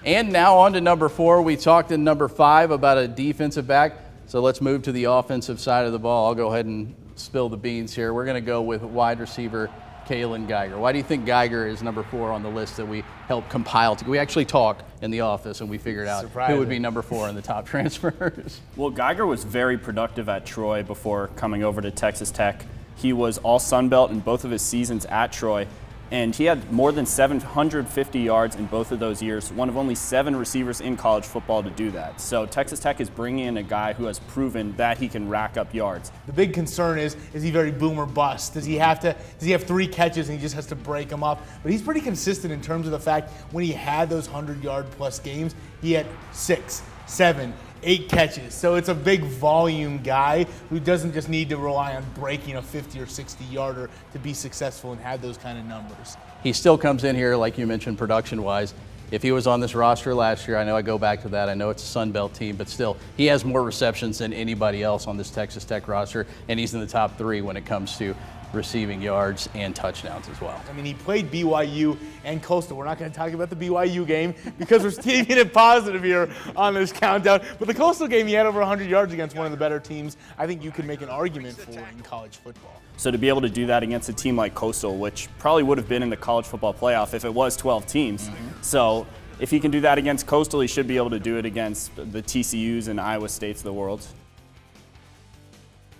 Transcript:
And now on to number 4. We talked in number 5 about a defensive back. So let's move to the offensive side of the ball. I'll go ahead and spill the beans here. We're going to go with wide receiver Kaylon Geiger. Why do you think Geiger is number 4 on the list that we helped compile? We actually talked in the office and we figured out who would be number 4 in the top transfers. Well, Geiger was very productive at Troy before coming over to Texas Tech. He was all Sun Belt in both of his seasons at Troy, and he had more than 750 yards in both of those years, one of only 7 receivers in college football to do that. So Texas Tech is bringing in a guy who has proven that he can rack up yards. The big concern is he very boom or bust? Does he have 3 catches and he just has to break them up? But he's pretty consistent in terms of the fact when he had those 100-yard plus games, he had 6, 7, 8 catches. So it's a big volume guy who doesn't just need to rely on breaking a 50 or 60 yarder to be successful and have those kind of numbers. He still comes in here, like you mentioned, production-wise. If he was on this roster last year, I know I go back to that. I know it's a Sun Belt team, but still, he has more receptions than anybody else on this Texas Tech roster, and he's in the top 3 when it comes to receiving yards and touchdowns as well. I mean, he played BYU and Coastal. We're not going to talk about the BYU game because we're keeping it positive here on this countdown. But the Coastal game, he had over 100 yards against one of the better teams I think you could make an argument for in college football. So to be able to do that against a team like Coastal, which probably would have been in the college football playoff if it was 12 teams. So if he can do that against Coastal, he should be able to do it against the TCUs and Iowa States of the world.